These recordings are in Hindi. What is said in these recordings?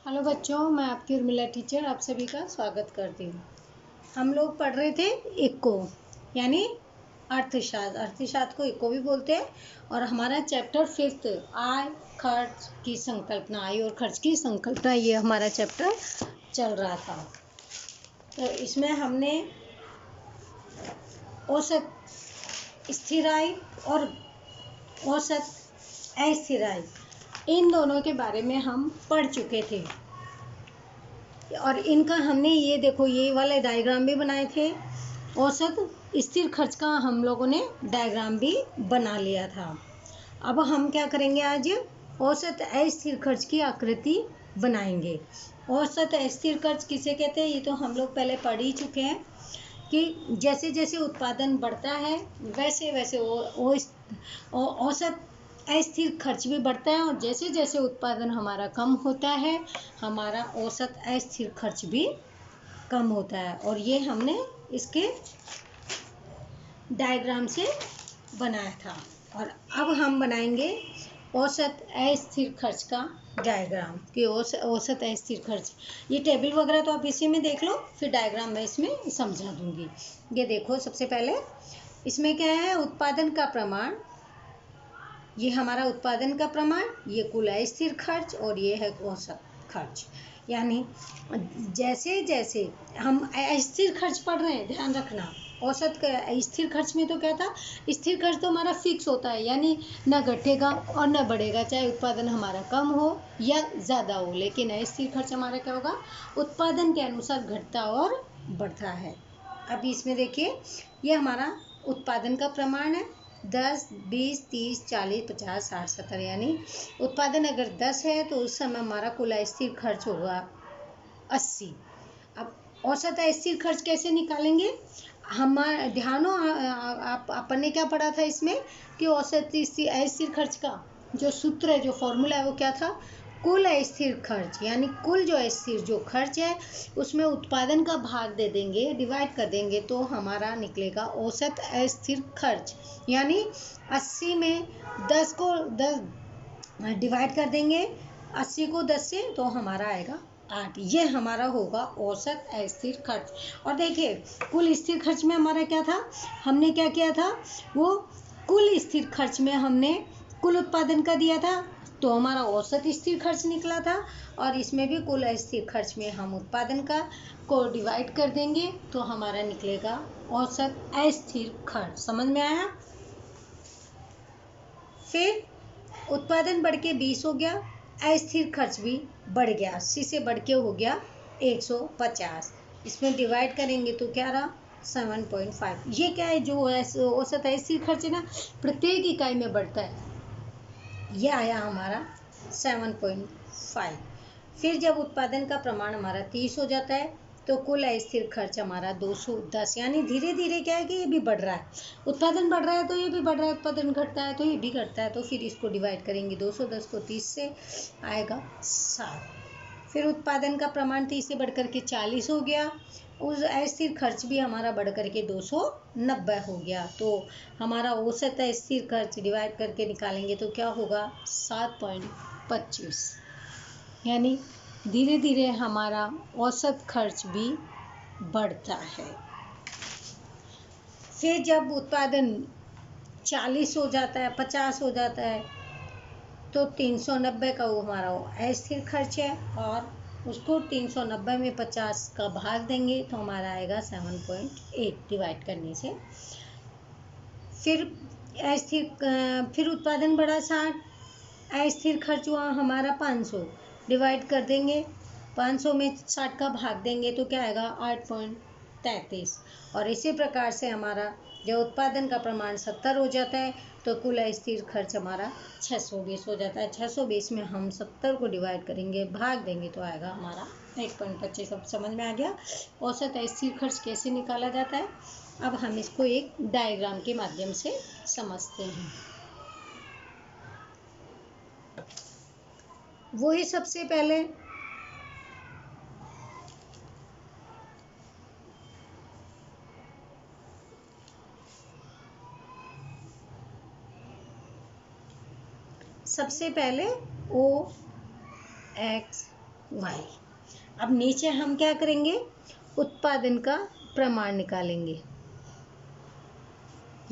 हेलो बच्चों, मैं आपकी उर्मिला टीचर आप सभी का स्वागत करती हूँ। हम लोग पढ़ रहे थे इको यानी अर्थशास्त्र को इको भी बोलते हैं। और हमारा चैप्टर 5 आय खर्च की संकल्पना, आय और खर्च की संकल्पना, ये हमारा चैप्टर चल रहा था। तो इसमें हमने औसत स्थिर आय और औसत अस्थिर आय, इन दोनों के बारे में हम पढ़ चुके थे। और इनका हमने ये देखो ये वाले डायग्राम भी बनाए थे। औसत स्थिर खर्च का हम लोगों ने डायग्राम भी बना लिया था। अब हम क्या करेंगे, आज औसत अस्थिर खर्च की आकृति बनाएंगे। औसत अस्थिर खर्च किसे कहते हैं, ये तो हम लोग पहले पढ़ ही चुके हैं कि जैसे जैसे उत्पादन बढ़ता है वैसे वैसे औसत अस्थिर खर्च भी बढ़ता है, और जैसे जैसे उत्पादन हमारा कम होता है हमारा औसत अस्थिर खर्च भी कम होता है। और ये हमने इसके डायग्राम से बनाया था। और अब हम बनाएंगे औसत अस्थिर खर्च का डायग्राम कि औसत अस्थिर खर्च, ये टेबल वगैरह तो आप इसी में देख लो, फिर डायग्राम मैं इसमें समझा दूंगी। ये देखो, सबसे पहले इसमें क्या है, उत्पादन का प्रमाण, ये हमारा उत्पादन का प्रमाण, ये कुल अस्थिर खर्च, और ये है औसत खर्च। यानी जैसे जैसे हम अस्थिर खर्च पढ़ रहे हैं, ध्यान रखना, औसत स्थिर खर्च में तो क्या था, स्थिर खर्च तो हमारा फिक्स होता है, यानी न घटेगा और न बढ़ेगा, चाहे उत्पादन हमारा कम हो या ज़्यादा हो। लेकिन अस्थिर खर्च हमारा क्या होगा, उत्पादन के अनुसार घटता और बढ़ता है। अब इसमें देखिए, ये हमारा उत्पादन का प्रमाण है, 10, 20, 30, 40, 50, 60, 70, यानी उत्पादन अगर 10 है तो उस समय हमारा कुल स्थिर खर्च होगा 80। अब औसत स्थिर खर्च कैसे निकालेंगे, हमारा ध्यान हो, अपन ने क्या पढ़ा था इसमें कि औसत स्थिर खर्च का जो सूत्र है, जो फॉर्मूला है, वो क्या था, कुल स्थिर खर्च, यानी कुल जो स्थिर जो खर्च है उसमें उत्पादन का भाग दे देंगे, डिवाइड कर देंगे, तो हमारा निकलेगा औसत स्थिर खर्च। यानी 80 में 10 को 10 डिवाइड कर देंगे, 80 को 10 से, तो हमारा आएगा 8। ये हमारा होगा औसत स्थिर खर्च। और देखिए, कुल स्थिर खर्च में हमारा क्या था, हमने क्या किया था, वो कुल स्थिर खर्च में हमने कुल उत्पादन का दिया था, तो हमारा औसत स्थिर खर्च निकला था। और इसमें भी कुल स्थिर खर्च में हम उत्पादन का को डिवाइड कर देंगे, तो हमारा निकलेगा औसत अस्थिर खर्च। समझ में आया। फिर उत्पादन बढ़ के 20 हो गया, अस्थिर खर्च भी बढ़ गया, 80 से बढ़ के हो गया 150। इसमें डिवाइड करेंगे तो क्या रहा, 7.5। ये क्या है, जो औसत अस्थिर खर्च है ना, प्रत्येक इकाई में बढ़ता है, ये आया हमारा 7.5। फिर जब उत्पादन का प्रमाण हमारा 30 हो जाता है तो कुल अस्थिर खर्च हमारा 210। यानी धीरे धीरे क्या है कि ये भी बढ़ रहा है, उत्पादन बढ़ रहा है तो ये भी बढ़ रहा है, उत्पादन घटता है तो ये भी घटता है। तो फिर इसको डिवाइड करेंगे, 210 को 30 से, आएगा 7। फिर उत्पादन का प्रमाण 30 से बढ़कर के 40 हो गया, उस अस्थिर खर्च भी हमारा बढ़ करके 290 हो गया। तो हमारा औसत स्थिर खर्च डिवाइड करके निकालेंगे तो क्या होगा, 7.25। यानी धीरे धीरे हमारा औसत खर्च भी बढ़ता है। फिर जब उत्पादन 40 हो जाता है, 50 हो जाता है, तो 390 का वो हमारा अस्थिर खर्च है, और उसको 390 में 50 का भाग देंगे तो हमारा आएगा 7.8 डिवाइड करने से। फिर उत्पादन बढ़ा 60, अस्थिर खर्च हुआ हमारा 500, डिवाइड कर देंगे, 500 में 60 का भाग देंगे तो क्या आएगा, 8.33। और इसी प्रकार से हमारा जब उत्पादन का प्रमाण 70 हो जाता है तो कुल स्थिर खर्च हमारा 620 हो जाता है। 620 में हम 70 को डिवाइड करेंगे, भाग देंगे तो आएगा हमारा 8.25। अब समझ में आ गया औसत स्थिर खर्च कैसे निकाला जाता है। अब हम इसको एक डायग्राम के माध्यम से समझते हैं। वही सबसे पहले ओ एक्स वाई। अब नीचे हम क्या करेंगे, उत्पादन का प्रमाण निकालेंगे।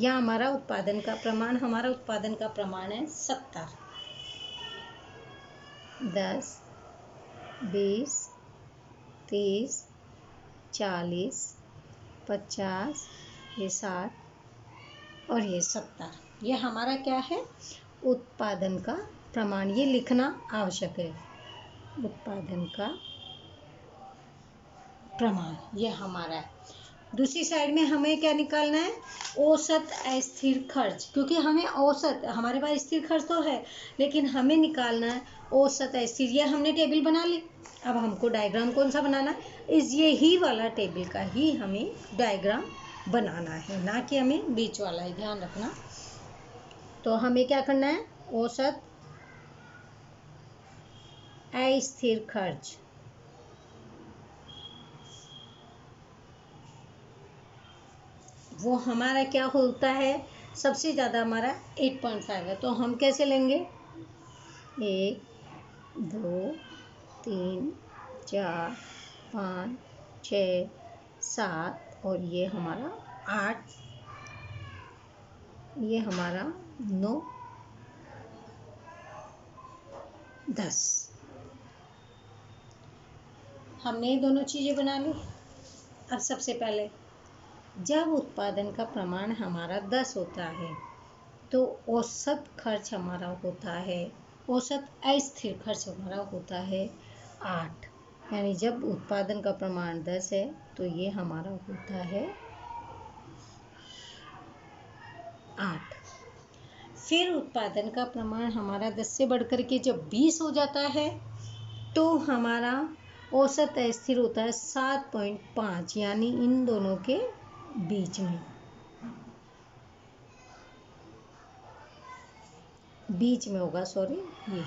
यह हमारा उत्पादन का प्रमाण है 70। 10, 20, 30, 40, 50, ये 60 और ये 70। ये हमारा क्या है, उत्पादन का प्रमाण। ये लिखना आवश्यक है, उत्पादन का प्रमाण ये हमारा है। दूसरी साइड में हमें क्या निकालना है, औसत अस्थिर खर्च, क्योंकि हमें औसत, हमारे पास स्थिर खर्च तो है लेकिन हमें निकालना है औसत अस्थिर। ये हमने टेबल बना ली। अब हमको डायग्राम कौन सा बनाना है, यही वाला टेबल का ही हमें डायग्राम बनाना है, ना कि हमें बीच वाला ही, ध्यान रखना। तो हमें क्या करना है, औसत अस्थिर खर्च, वो हमारा क्या होता है, सबसे ज़्यादा हमारा 8.5 है। तो हम कैसे लेंगे, 1, 2, 3, 4, 5, 6, 7 और ये हमारा 8, ये हमारा 9, 10। हमने ये दोनों चीज़ें बना ली। अब सबसे पहले जब उत्पादन का प्रमाण हमारा 10 होता है तो औसत खर्च हमारा होता है, औसत अस्थिर खर्च हमारा होता है 8। यानी जब उत्पादन का प्रमाण 10 है तो ये हमारा होता है 8। फिर उत्पादन का प्रमाण हमारा 10 से बढ़कर के जब 20 हो जाता है तो हमारा औसत अस्थिर होता है 7.5, यानी इन दोनों के बीच में, होगा, सॉरी, ये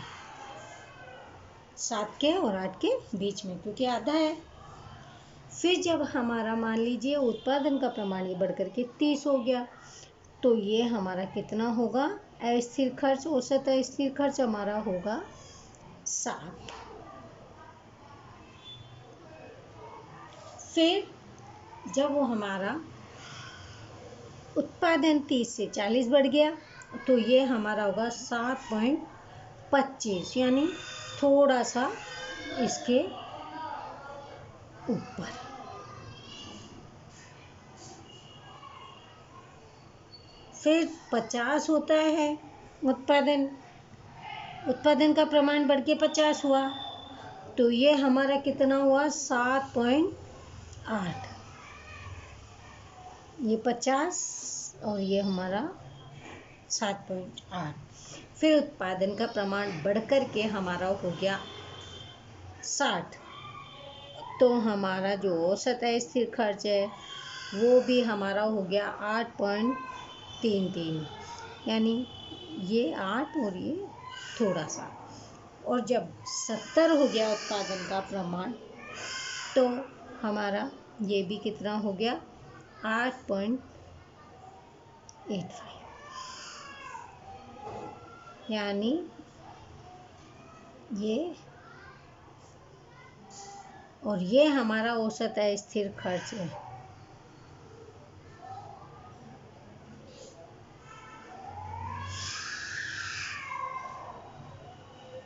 7 के और 8 के बीच में, क्योंकि आधा है। फिर जब हमारा मान लीजिए उत्पादन का प्रमाण ये बढ़कर के 30 हो गया तो ये हमारा कितना होगा, अस्थिर खर्च, औसत अस्थिर खर्च हमारा होगा 7। फिर जब वो हमारा उत्पादन 30 से 40 बढ़ गया तो ये हमारा होगा 7.25, यानी थोड़ा सा इसके ऊपर। फिर 50 होता है उत्पादन का प्रमाण बढ़ के 50 हुआ तो ये हमारा कितना हुआ, 7.8। ये 50 और ये हमारा 7.8। फिर उत्पादन का प्रमाण बढ़कर के हमारा हो गया 60 तो हमारा जो औसत अस्थिर खर्च है वो भी हमारा हो गया 8.33, यानी ये 8 और ये थोड़ा सा। और जब 70 हो गया उत्पादन का प्रमाण तो हमारा ये भी कितना हो गया, 8.85, यानी ये, और ये हमारा औसत अस्थिर खर्च है।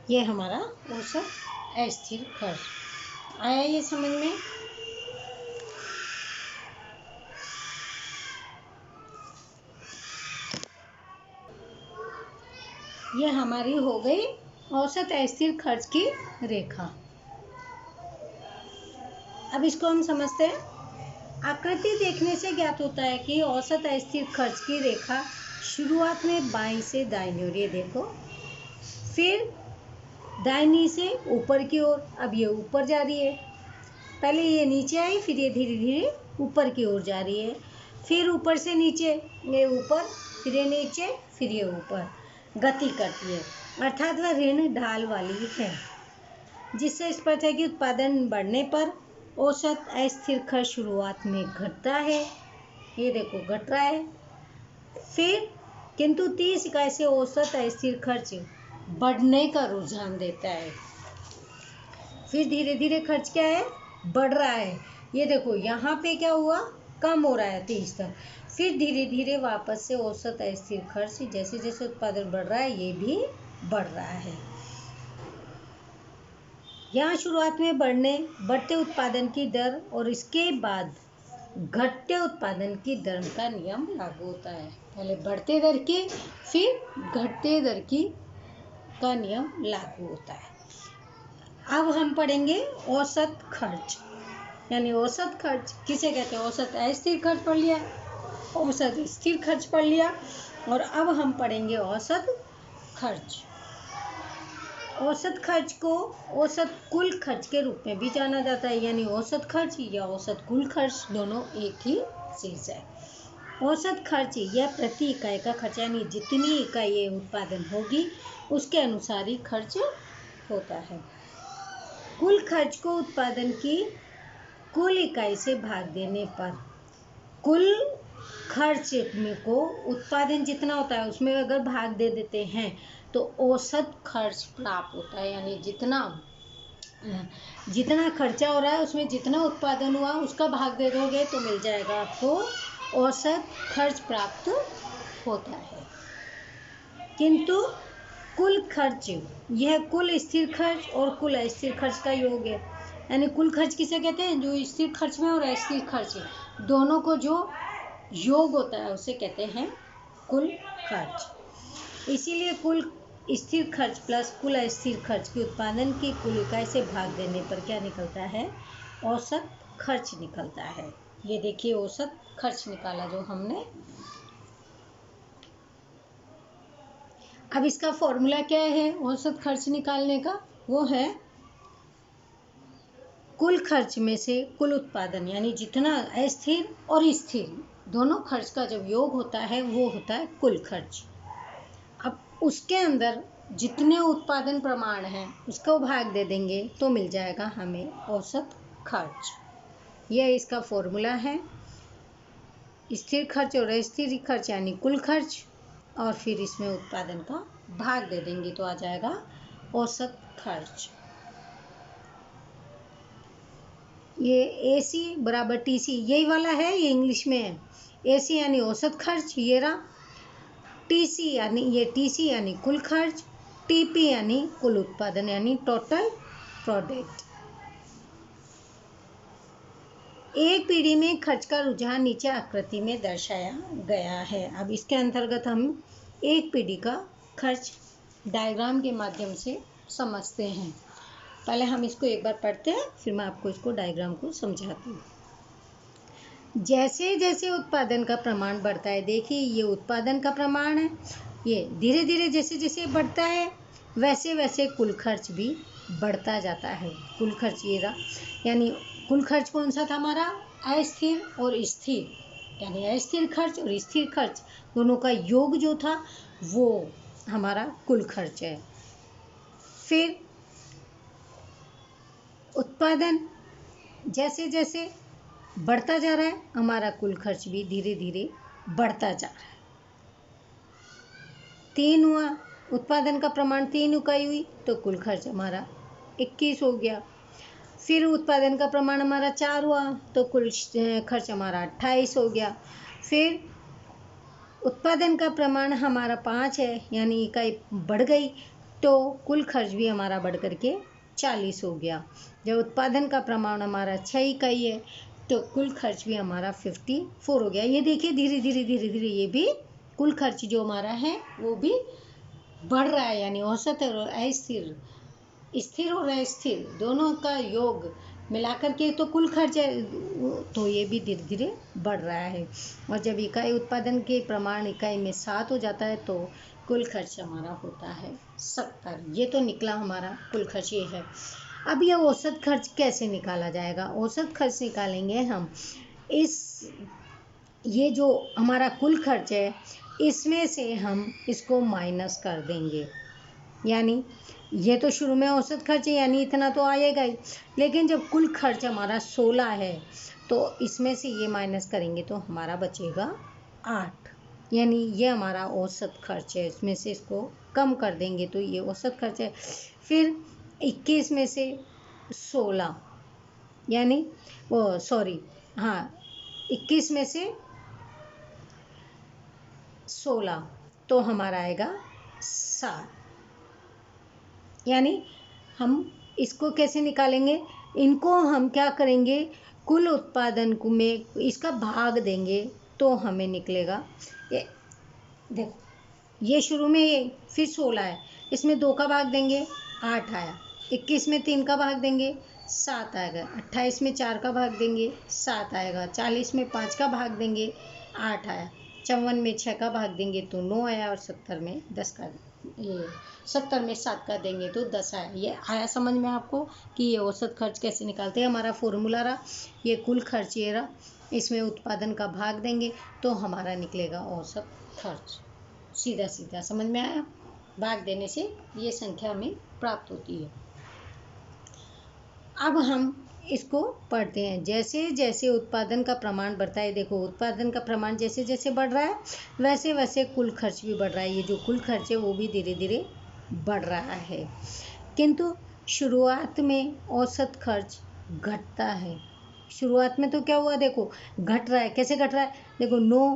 ये हमारा औसत अस्थिर खर्च आया, ये समझ में। ये हमारी हो गई औसत अस्थिर खर्च की रेखा। अब इसको हम समझते हैं। आकृति देखने से ज्ञात होता है कि औसत अस्थिर खर्च की रेखा शुरुआत में बाईं से दाईं ओर, ये देखो, फिर दाहिनी से ऊपर की ओर। अब ये ऊपर जा रही है, पहले ये नीचे आई, फिर ये धीरे धीरे ऊपर की ओर जा रही है, फिर ऊपर से नीचे, ये ऊपर, फिर ये नीचे, फिर ये ऊपर गति करती है, अर्थात वह ऋण ढाल वाली है, जिससे स्पष्ट है कि उत्पादन बढ़ने पर औसत अस्थिर खर्च शुरुआत में घटता है। ये देखो घट रहा है, फिर किंतु 30 इकाई से औसत अस्थिर खर्च बढ़ने का रुझान देता है। फिर धीरे धीरे खर्च क्या है, बढ़ रहा है। ये देखो यहाँ पे क्या हुआ, कम हो रहा है 23 तक। फिर धीरे धीरे वापस से औसत अस्थिर खर्च, जैसे जैसे उत्पादन बढ़ रहा है ये भी बढ़ रहा है। यहाँ शुरुआत में बढ़ते उत्पादन की दर और इसके बाद घटते उत्पादन की दर का नियम लागू होता है। पहले बढ़ते दर की, फिर घटते दर की का नियम लागू होता है। अब हम पढ़ेंगे औसत खर्च, यानी औसत खर्च किसे कहते हैं। औसत अस्थिर खर्च पढ़ लिया, औसत स्थिर खर्च पढ़ लिया, और अब हम पढ़ेंगे औसत खर्च। औसत खर्च को औसत कुल खर्च के रूप में भी जाना जाता है, यानी औसत खर्च या औसत कुल खर्च दोनों एक ही चीज है। औसत खर्च यह प्रति इकाई का खर्च, यानी जितनी इकाई उत्पादन होगी उसके अनुसार ही खर्च होता है। कुल खर्च को उत्पादन की कुल इकाई से भाग देने पर, कुल खर्च को उत्पादन जितना होता है उसमें अगर भाग दे देते हैं तो औसत खर्च प्राप्त होता है। यानी जितना खर्चा हो रहा है उसमें जितना उत्पादन हुआ उसका भाग दे दोगे तो मिल जाएगा आपको औसत खर्च प्राप्त होता है। किंतु कुल खर्च, यह कुल स्थिर खर्च और कुल अस्थिर खर्च का योग है। यानी कुल खर्च किसे कहते हैं, जो स्थिर खर्च में और अस्थिर खर्च दोनों को जो योग होता है उसे कहते हैं कुल खर्च। इसीलिए कुल स्थिर खर्च प्लस कुल अस्थिर खर्च की उत्पादन की कुल इकाई से भाग देने पर क्या निकलता है, औसत खर्च निकलता है। ये देखिए औसत खर्च निकाला जो हमने। अब इसका फॉर्मूला क्या है औसत खर्च निकालने का, वो है कुल खर्च में से कुल उत्पादन, यानी जितना अस्थिर और स्थिर दोनों खर्च का जब योग होता है वो होता है कुल खर्च। अब उसके अंदर जितने उत्पादन प्रमाण हैं उसको भाग दे देंगे तो मिल जाएगा हमें औसत खर्च। यह इसका फॉर्मूला है। स्थिर खर्च और अस्थिर खर्च यानी कुल खर्च, और फिर इसमें उत्पादन का भाग दे देंगे तो आ जाएगा औसत खर्च। ये AC बराबर TC यही वाला है, ये इंग्लिश में है। AC यानी औसत खर्च, ये रहा। TC यानी कुल खर्च, TP यानी कुल उत्पादन यानी टोटल प्रोडक्ट। एक पीढ़ी में खर्च का रुझान नीचे आकृति में दर्शाया गया है। अब इसके अंतर्गत हम एक पीढ़ी का खर्च डायग्राम के माध्यम से समझते हैं। पहले हम इसको एक बार पढ़ते हैं, फिर मैं आपको इसको डायग्राम को समझाती हूँ। जैसे जैसे उत्पादन का प्रमाण बढ़ता है, देखिए ये उत्पादन का प्रमाण है, ये धीरे धीरे जैसे जैसे बढ़ता है वैसे वैसे कुल खर्च भी बढ़ता जाता है। कुल खर्च ये रहा, यानी कुल खर्च कौन सा था हमारा, अस्थिर और स्थिर, यानी अस्थिर खर्च और स्थिर खर्च दोनों का योग जो था वो हमारा कुल खर्च है। फिर उत्पादन जैसे जैसे बढ़ता जा रहा है हमारा कुल खर्च भी धीरे धीरे बढ़ता जा रहा है। 3 हुआ, उत्पादन का प्रमाण 3 इकाई हुई तो कुल खर्च हमारा 21 हो गया। फिर उत्पादन का प्रमाण हमारा 4 हुआ तो कुल खर्च हमारा 28 हो गया। फिर उत्पादन का प्रमाण हमारा 5 है, यानी इकाई बढ़ गई तो कुल खर्च भी हमारा बढ़ करके 40 हो गया। जब उत्पादन का प्रमाण हमारा 6 इकाई है तो कुल खर्च भी हमारा 54 हो गया। ये देखिए धीरे धीरे ये भी कुल खर्च जो हमारा है वो भी बढ़ रहा है, यानी औसत और अस्थिर, स्थिर और अस्थिर दोनों का योग मिलाकर के तो कुल खर्च है, तो ये भी धीरे धीरे बढ़ रहा है। और जब इकाई उत्पादन के प्रमाण इकाई में 7 हो जाता है तो कुल खर्च हमारा होता है 70। ये तो निकला हमारा कुल खर्च ये है। अब यह औसत खर्च कैसे निकाला जाएगा, औसत खर्च निकालेंगे हम ये जो हमारा कुल खर्च है इसमें से हम इसको माइनस कर देंगे। यानी ये तो शुरू में औसत खर्च है यानी इतना तो आएगा ही, लेकिन जब कुल खर्च हमारा 16 है तो इसमें से ये माइनस करेंगे तो हमारा बचेगा 8, यानी ये हमारा औसत खर्च है। इसमें से इसको कम कर देंगे तो ये औसत खर्च है। फिर 21 में से 16, यानी वो सॉरी, हाँ 21 में से 16 तो हमारा आएगा 7। यानी हम इसको कैसे निकालेंगे, इनको हम क्या करेंगे, कुल उत्पादन को में इसका भाग देंगे तो हमें निकलेगा, ये देखो ये शुरू में ये फिर 16 है, इसमें 2 का भाग देंगे 8 आया, 21 में 3 का भाग देंगे 7 आएगा, 28 में 4 का भाग देंगे 7 आएगा, 40 में 5 का भाग देंगे 8 आया, 54 में 6 का भाग देंगे तो 9 आया, और 70 में 10 का, ये 70 में 7 का देंगे तो 10 आया। ये आया समझ में आपको कि ये औसत खर्च कैसे निकालते हैं। हमारा फॉर्मूला रहा, ये कुल खर्च ये रहा, इसमें उत्पादन का भाग देंगे तो हमारा निकलेगा औसत खर्च। सीधा सीधा समझ में आया, भाग देने से ये संख्या हमें प्राप्त होती है। अब हम इसको पढ़ते हैं, जैसे जैसे उत्पादन का प्रमाण बढ़ता है, देखो उत्पादन का प्रमाण जैसे जैसे बढ़ रहा है वैसे वैसे कुल खर्च भी बढ़ रहा है। ये जो कुल खर्च है वो भी धीरे धीरे बढ़ रहा है, किंतु शुरुआत में औसत खर्च घटता है। शुरुआत में तो क्या हुआ, देखो घट रहा है, कैसे घट रहा है, देखो 9,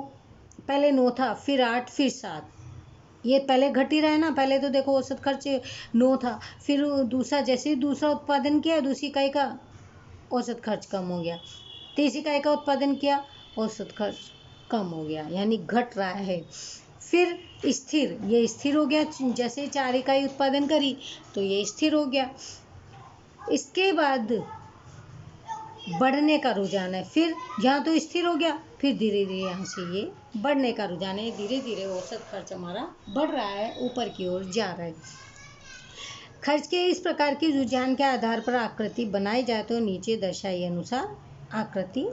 पहले 9 था, फिर 8, फिर 7, ये पहले घट ही रहा है ना। पहले तो देखो औसत खर्च 9 था, फिर दूसरा जैसे ही दूसरा उत्पादन किया दूसरी इकाई का औसत खर्च कम हो गया, तीसरी इकाई का उत्पादन किया औसत खर्च कम हो गया, यानी घट रहा है। फिर स्थिर, ये स्थिर हो गया, जैसे 4 इकाई उत्पादन करी तो ये स्थिर हो गया। इसके बाद बढ़ने का रुझान है, फिर यहाँ तो स्थिर हो गया, फिर धीरे धीरे यहाँ से ये बढ़ने का रुझान है, धीरे धीरे औसत खर्च हमारा बढ़ रहा है, ऊपर की ओर जा रहा है। खर्च के इस प्रकार की रुझान के आधार पर आकृति बनाई जाए तो नीचे दर्शाए अनुसार आकृति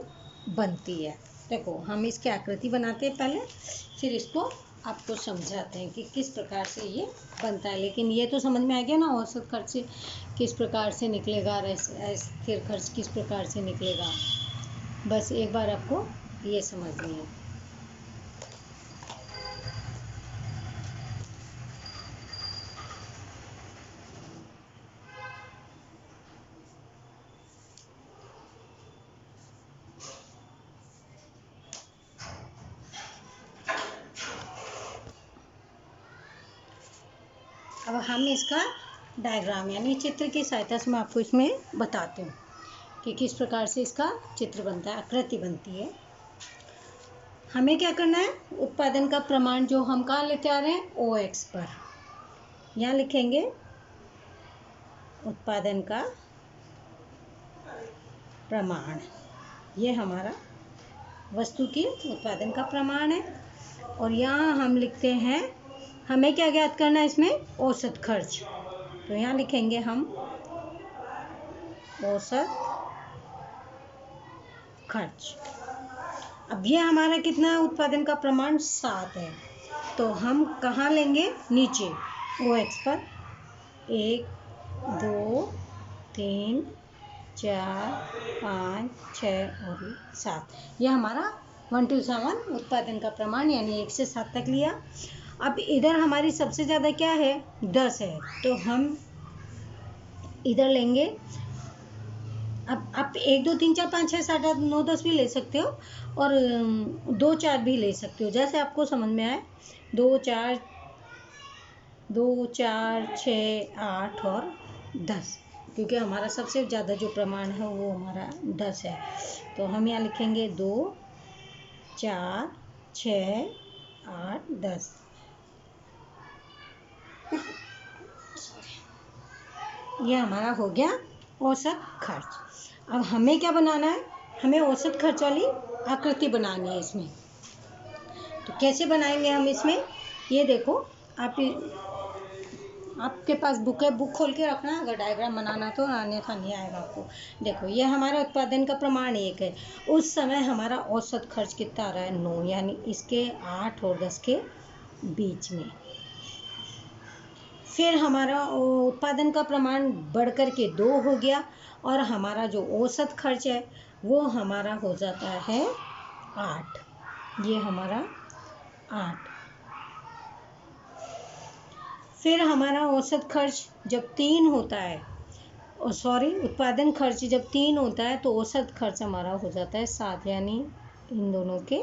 बनती है। देखो हम इसकी आकृति बनाते हैं पहले, फिर इसको आपको समझाते हैं कि किस प्रकार से ये बनता है। लेकिन ये तो समझ में आ गया ना, औसत खर्च किस प्रकार से निकलेगा और स्थिर खर्च किस प्रकार से निकलेगा, बस एक बार आपको ये समझनी है। अब हम इसका डायग्राम यानी चित्र की सहायता से मैं आपको इसमें बताती हूँ कि किस प्रकार से इसका चित्र बनता है, आकृति बनती है। हमें क्या करना है, उत्पादन का प्रमाण जो हम कहाँ लेके आ रहे हैं, OX पर, यहाँ लिखेंगे उत्पादन का प्रमाण, ये हमारा वस्तु की उत्पादन का प्रमाण है। और यहाँ हम लिखते हैं, हमें क्या ज्ञात करना है इसमें, औसत खर्च, तो यहाँ लिखेंगे हम औसत खर्च। अब ये हमारा कितना उत्पादन का प्रमाण 7 है, तो हम कहाँ लेंगे, नीचे OX पर 1 2 3 4 5 6 और 7, ये हमारा 1 to 7 उत्पादन का प्रमाण, यानी 1 से 7 तक लिया। अब इधर हमारी सबसे ज़्यादा क्या है, 10 है, तो हम इधर लेंगे। अब आप 1 2 3 4 5 6 7 8 9 10 भी ले सकते हो, और 2 4 भी ले सकते हो, जैसे आपको समझ में आए। 2 4 6 8 और 10, क्योंकि हमारा सबसे ज़्यादा जो प्रमाण है वो हमारा 10 है, तो हम यहाँ लिखेंगे 2 4 6 8 10। ये हमारा हो गया औसत खर्च। अब हमें क्या बनाना है, हमें औसत खर्च वाली आकृति बनानी है इसमें। तो कैसे बनाएंगे हम इसमें, ये देखो आपके पास बुक है, बुक खोल के रखना अगर डायग्राम बनाना तो, अन्यथा नहीं आएगा आपको। देखो ये हमारा उत्पादन का प्रमाण 1 है, उस समय हमारा औसत खर्च कितना आ रहा है, 9, यानी इसके 8 और 10 के बीच में। फिर हमारा उत्पादन का प्रमाण बढ़कर के 2 हो गया, और हमारा जो औसत खर्च है वो हमारा हो जाता है 8, ये हमारा 8। फिर हमारा औसत खर्च जब 3 होता है, सॉरी, उत्पादन खर्च जब 3 होता है तो औसत खर्च हमारा हो जाता है 7, यानी इन दोनों के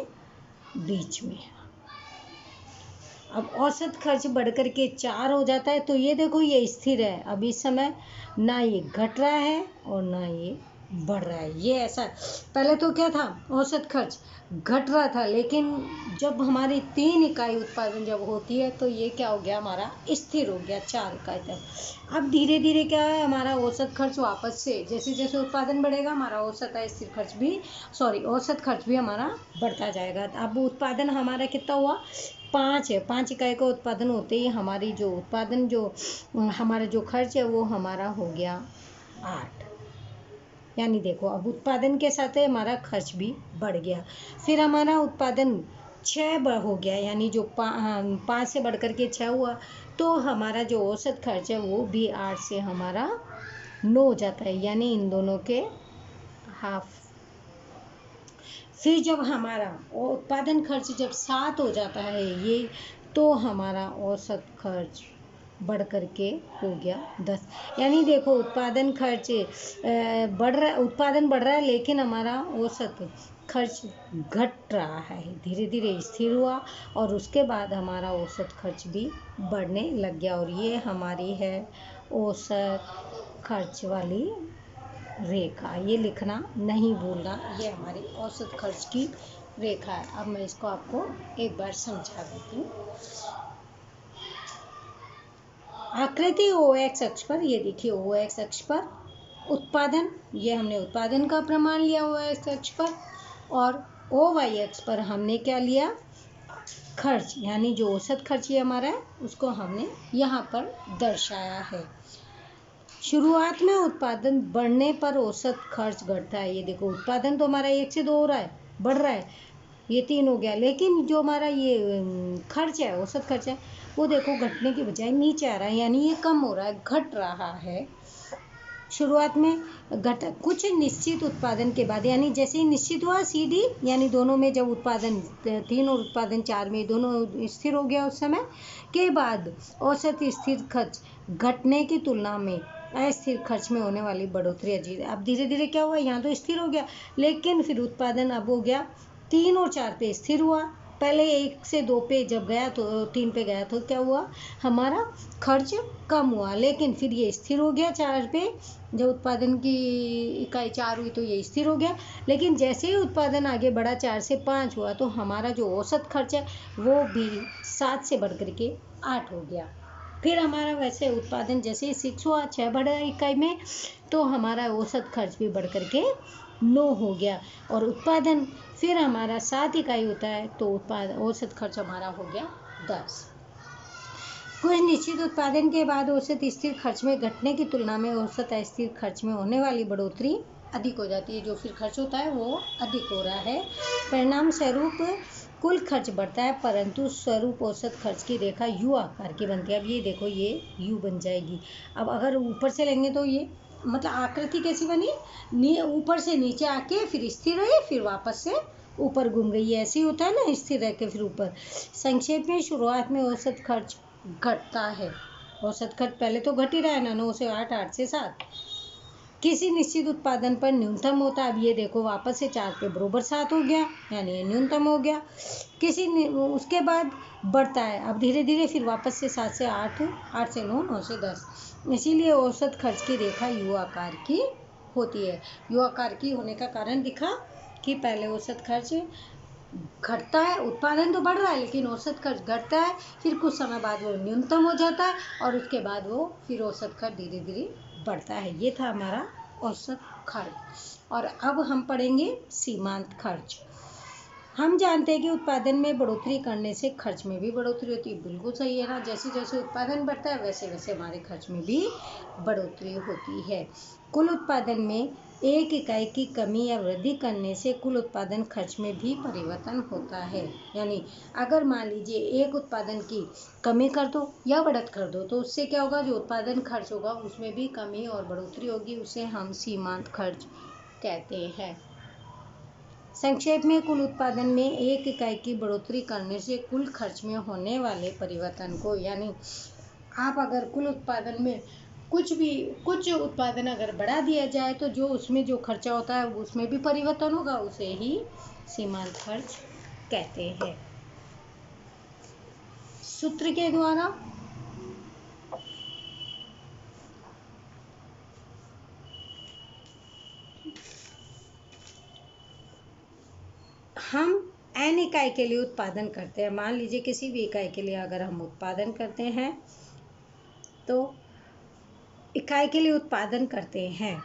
बीच में। अब औसत खर्च बढ़कर के 4 हो जाता है तो ये देखो ये स्थिर है, अब इस समय ना ये घट रहा है और ना ये बढ़ रहा है। ये ऐसा, पहले तो क्या था, औसत खर्च घट रहा था, लेकिन जब हमारी 3 इकाई उत्पादन जब होती है तो ये क्या हो गया, हमारा स्थिर हो गया 4 इकाई तक। अब धीरे धीरे क्या है, हमारा औसत खर्च वापस से जैसे जैसे उत्पादन बढ़ेगा हमारा औसत स्थिर खर्च भी, सॉरी औसत खर्च भी हमारा बढ़ता जाएगा। अब उत्पादन हमारा कितना हुआ, 5 है, 5 इकाई का उत्पादन होते ही हमारी जो उत्पादन जो हमारा जो खर्च है वो हमारा हो गया 8। यानी देखो अब उत्पादन के साथ हमारा खर्च भी बढ़ गया। फिर हमारा उत्पादन 6 हो गया, यानी जो 5 से बढ़कर के 6 हुआ तो हमारा जो औसत खर्च है वो भी 8 से हमारा 9 हो जाता है, यानी इन दोनों के हाफ। फिर जब हमारा उत्पादन खर्च जब 7 हो जाता है ये, तो हमारा औसत खर्च बढ़ करके हो गया 10। यानी देखो उत्पादन खर्च बढ़ रहा, उत्पादन बढ़ रहा है लेकिन हमारा औसत खर्च घट रहा है, धीरे धीरे स्थिर हुआ और उसके बाद हमारा औसत खर्च भी बढ़ने लग गया। और ये हमारी है औसत खर्च वाली रेखा, ये लिखना नहीं भूलना, ये हमारी औसत खर्च की रेखा है। अब मैं इसको आपको एक बार समझा देती हूँ। आकृति ओ एक्स अक्ष पर, ये देखिए ओ एक्स अक्ष पर उत्पादन, ये हमने उत्पादन का प्रमाण लिया ओ एक्स अक्ष पर, और ओ वाई अक्ष पर हमने क्या लिया, खर्च, यानी जो औसत खर्च ये हमारा है उसको हमने यहाँ पर दर्शाया है। शुरुआत में उत्पादन बढ़ने पर औसत खर्च घटता है। ये देखो उत्पादन तो हमारा 1 से 2 हो रहा है, बढ़ रहा है, ये 3 हो गया, लेकिन जो हमारा ये खर्च है, औसत खर्च है, वो देखो घटने की बजाय नीचे आ रहा है, यानी ये कम हो रहा है, घट रहा है। शुरुआत में कुछ निश्चित उत्पादन के बाद, यानी जैसे ही निश्चित हुआ CD, यानी दोनों में जब उत्पादन 3 और उत्पादन 4 में दोनों स्थिर हो गया, उस समय के बाद औसत स्थिर खर्च घटने की तुलना में अस्थिर खर्च में होने वाली बढ़ोतरी अजीब। अब धीरे धीरे क्या हुआ, यहाँ तो स्थिर हो गया, लेकिन फिर उत्पादन अब हो गया 3 और 4 पे स्थिर हुआ। पहले 1 से 2 पे जब गया तो 3 पे गया तो क्या हुआ, हमारा खर्च कम हुआ, लेकिन फिर ये स्थिर हो गया 4 पे। जब उत्पादन की इकाई 4 हुई तो ये स्थिर हो गया, लेकिन जैसे ही उत्पादन आगे बढ़ा 4 से 5 हुआ तो हमारा जो औसत खर्च है वो भी 7 से बढ़ करके 8 हो गया। फिर हमारा वैसे उत्पादन जैसे ही 6 हुआ, 6 बढ़ा इकाई में, तो हमारा औसत खर्च भी बढ़ करके 9 हो गया। और उत्पादन फिर हमारा 7 इकाई होता है तो औसत खर्च हमारा हो गया 10। कुछ निश्चित उत्पादन के बाद औसत स्थिर खर्च में घटने की तुलना में औसत अस्थिर खर्च में होने वाली बढ़ोतरी अधिक हो जाती है। जो फिर खर्च होता है वो अधिक हो रहा है, परिणाम स्वरूप कुल खर्च बढ़ता है, परंतु स्वरूप औसत खर्च की रेखा यू आकार की बनती है। अब ये देखो ये यू बन जाएगी। अब अगर ऊपर से लेंगे तो ये मतलब आकृति कैसी बनी, ऊपर से नीचे आके फिर स्थिर रही, फिर वापस से ऊपर घूम गई, ऐसे ही होता है ना, स्थिर रह के फिर ऊपर। संक्षेप में शुरुआत में औसत खर्च घटता है, औसत खर्च पहले तो घट ही रहा है ना, 9 से 8, 8 से 7, किसी निश्चित उत्पादन पर न्यूनतम होता है। अब ये देखो वापस से 4 पे बरोबर 7 हो गया, यानी ये न्यूनतम हो गया, उसके बाद बढ़ता है, अब धीरे धीरे फिर वापस से 7 से 8, 8 से 9, 9 से 10। इसीलिए औसत खर्च की रेखा यू आकार की होती है। यू आकार की होने का कारण दिखा कि पहले औसत खर्च घटता है, उत्पादन तो बढ़ रहा है लेकिन औसत खर्च घटता है, फिर कुछ समय बाद वो न्यूनतम हो जाता है और उसके बाद वो फिर औसत खर्च धीरे धीरे बढ़ता है। ये था हमारा औसत खर्च। और अब हम पढ़ेंगे सीमांत खर्च। हम जानते हैं कि उत्पादन में बढ़ोतरी करने से खर्च में भी बढ़ोतरी होती है। बिल्कुल सही है ना, जैसे जैसे उत्पादन बढ़ता है वैसे वैसे हमारे खर्च में भी बढ़ोतरी होती है। कुल उत्पादन में एक इकाई की कमी या वृद्धि करने से कुल उत्पादन खर्च में भी परिवर्तन होता है। यानी अगर मान लीजिए एक उत्पादन की कमी कर दो या बढ़त कर दो तो उससे क्या होगा, जो उत्पादन खर्च होगा उसमें भी कमी और बढ़ोतरी होगी, उसे हम सीमांत खर्च कहते हैं। संक्षेप में कुल उत्पादन में एक इकाई की बढ़ोतरी करने से कुल खर्च में होने वाले परिवर्तन को, यानी आप अगर कुल उत्पादन में कुछ उत्पादन अगर बढ़ा दिया जाए तो जो उसमें जो खर्चा होता है उसमें भी परिवर्तन होगा, उसे ही सीमांत खर्च कहते हैं। सूत्र के द्वारा हम n इकाई के लिए उत्पादन करते हैं। मान लीजिए किसी भी इकाई के लिए अगर हम उत्पादन करते हैं तो इकाई के लिए उत्पादन करते हैं,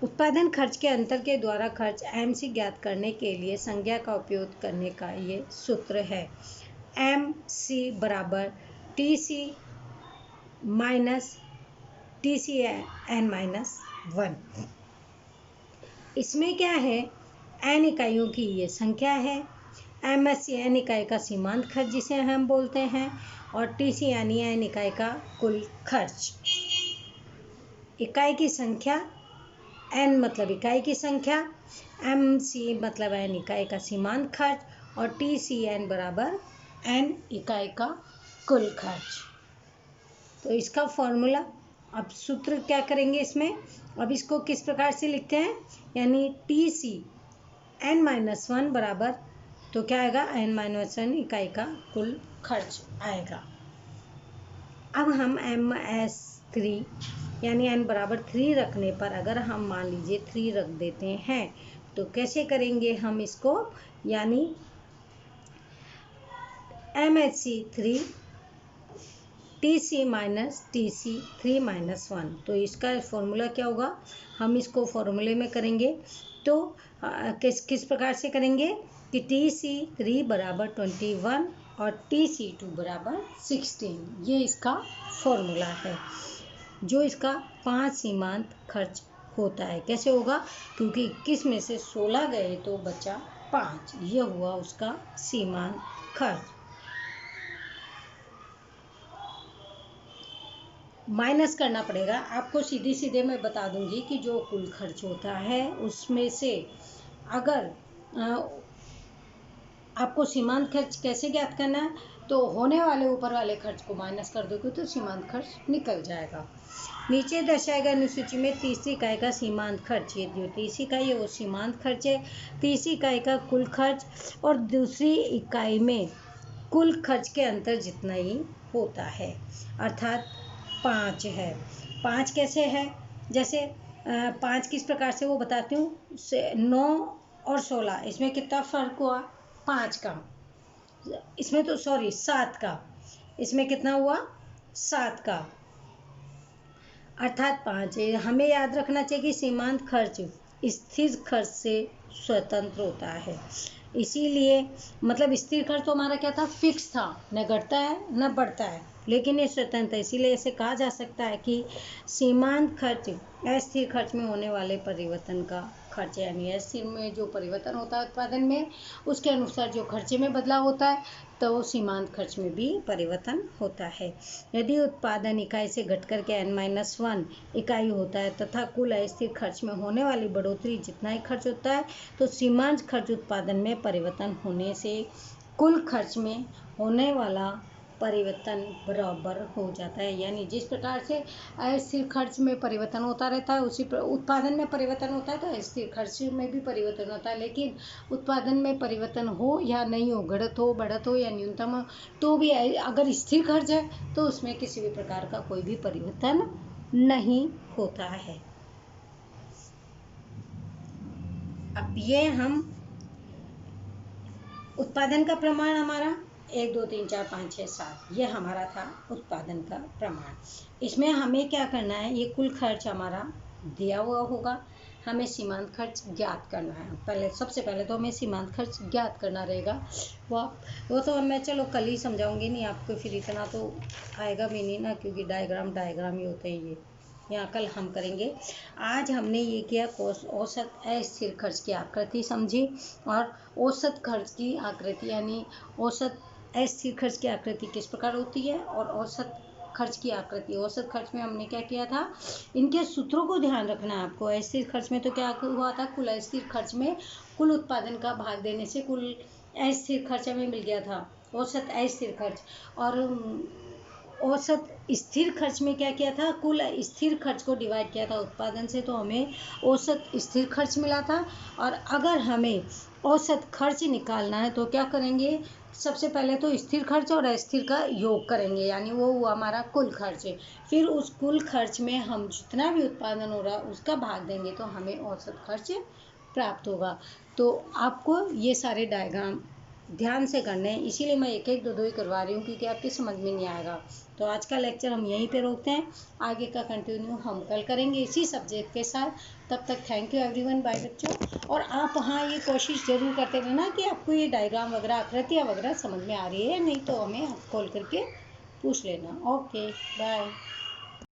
उत्पादन खर्च के अंतर के द्वारा खर्च MC ज्ञात करने के लिए संज्ञा का उपयोग करने का ये सूत्र है। MC बराबर TC माइनस TCn-1। इसमें क्या है, n इकाइयों की ये संख्या है, MSC n इकाई का सीमांत खर्च जिसे हम बोलते हैं, और TC यानी n इकाई का कुल खर्च। इकाई की संख्या, n मतलब इकाई की संख्या, MC मतलब n इकाई का सीमांत खर्च, और TCn बराबर n इकाई का कुल खर्च। तो इसका फॉर्मूला, अब सूत्र क्या करेंगे इसमें, अब इसको किस प्रकार से लिखते हैं, यानी TCn-1 बराबर, तो क्या आएगा, n-1 इकाई का कुल खर्च आएगा। अब हम MS3 यानी n बराबर 3 रखने पर अगर हम मान लीजिए 3 रख देते हैं तो कैसे करेंगे हम इसको, यानी MHC3 TC माइनस TC3-1। तो इसका फॉर्मूला क्या होगा, हम इसको फॉर्मूले में करेंगे तो किस प्रकार से करेंगे कि TC3 बराबर 21 और TC2 बराबर 16। ये इसका फॉर्मूला है जो इसका 5 सीमांत खर्च होता है। कैसे होगा, क्योंकि 21 में से 16 गए तो बचा 5, ये हुआ उसका सीमांत खर्च। माइनस करना पड़ेगा आपको, सीधे सीधे मैं बता दूंगी कि जो कुल खर्च होता है उसमें से अगर आपको सीमांत खर्च कैसे ज्ञात करना है, तो होने वाले ऊपर वाले खर्च को माइनस कर दोगे तो सीमांत खर्च निकल जाएगा। नीचे दर्शाए गए अनुसूची में तीसरी इकाई का सीमांत खर्च, ये जो तीसरी इकाई है वो सीमांत खर्च है, तीसरी इकाई का कुल खर्च और दूसरी इकाई में कुल खर्च के अंतर जितना ही होता है, अर्थात 5 है। 5 कैसे है, जैसे 5 किस प्रकार से वो बताती हूँ, 9 और 16 इसमें कितना फर्क हुआ, 5 का, इसमें तो सॉरी 7 का, इसमें कितना हुआ, 7 का, अर्थात 5। हमें याद रखना चाहिए कि सीमांत खर्च स्थिर खर्च से स्वतंत्र होता है, इसीलिए मतलब स्थिर खर्च तो हमारा क्या था, फिक्स था, न घटता है न बढ़ता है, लेकिन ये स्वतंत्र है, इसीलिए इसे कहा जा सकता है कि सीमांत खर्च अस्थिर खर्च में होने वाले परिवर्तन का खर्च, यानी अस्थिर में जो परिवर्तन होता है उत्पादन में, उसके अनुसार जो खर्चे में बदलाव होता है तो सीमांत खर्च में भी परिवर्तन होता है। यदि उत्पादन इकाई से घटकर के n-1 इकाई होता है तथा कुल अस्थिर खर्च में होने वाली बढ़ोतरी जितना ही खर्च होता है, तो सीमांत खर्च उत्पादन में परिवर्तन होने से कुल खर्च में होने वाला परिवर्तन बराबर हो जाता है। यानी जिस प्रकार से अस्थिर खर्च में परिवर्तन होता रहता है, उसी उत्पादन में परिवर्तन होता है तो अस्थिर खर्च में भी परिवर्तन होता है, लेकिन उत्पादन में परिवर्तन हो या नहीं हो, घटत हो बढ़त हो या न्यूनतम हो, तो भी अगर स्थिर खर्च है तो उसमें किसी भी प्रकार का कोई भी परिवर्तन नहीं होता है। अब ये हम उत्पादन का प्रमाण हमारा 1 2 3 4 5 6 7 ये हमारा था उत्पादन का प्रमाण। इसमें हमें क्या करना है, ये कुल खर्च हमारा दिया हुआ होगा, हमें सीमांत खर्च ज्ञात करना है। पहले सबसे पहले तो हमें सीमांत खर्च ज्ञात करना रहेगा, वो तो मैं चलो कल ही समझाऊंगी, नहीं आपको फिर इतना तो आएगा भी नहीं ना, क्योंकि डायग्राम ही होते हैं ये, यहाँ कल हम करेंगे। आज हमने ये किया औसत अस्थिर खर्च की आकृति समझी, और औसत खर्च की आकृति यानी औसत अस्थिर खर्च की आकृति किस प्रकार होती है, और औसत खर्च की आकृति, औसत खर्च में हमने क्या किया था, इनके सूत्रों को ध्यान रखना है आपको। अस्थिर खर्च में तो क्या हुआ था, कुल अस्थिर खर्च में कुल उत्पादन का भाग देने से कुल अस्थिर खर्च हमें मिल गया था, औसत अस्थिर खर्च, और औसत स्थिर खर्च में क्या किया था, कुल स्थिर खर्च को डिवाइड किया था उत्पादन से, तो हमें औसत स्थिर खर्च मिला था। और अगर हमें औसत खर्च निकालना है तो क्या करेंगे, सबसे पहले तो स्थिर खर्च और अस्थिर का योग करेंगे, यानी वो हुआ हमारा कुल खर्च। फिर उस कुल खर्च में हम जितना भी उत्पादन हो रहा है उसका भाग देंगे तो हमें औसत खर्च प्राप्त होगा। तो आपको ये सारे डायग्राम ध्यान से करने हैं, इसीलिए मैं एक एक दो दो ही करवा रही हूँ, क्योंकि आपकी समझ में नहीं आएगा। तो आज का लेक्चर हम यहीं पे रोकते हैं, आगे का कंटिन्यू हम कल करेंगे इसी सब्जेक्ट के साथ। तब तक थैंक यू एवरीवन, बाय बच्चों। और आप हाँ ये कोशिश जरूर करते रहना कि आपको ये डायग्राम वगैरह, आकृतियाँ वगैरह समझ में आ रही है या नहीं, तो हमें आप कॉल करके पूछ लेना। Okay bye.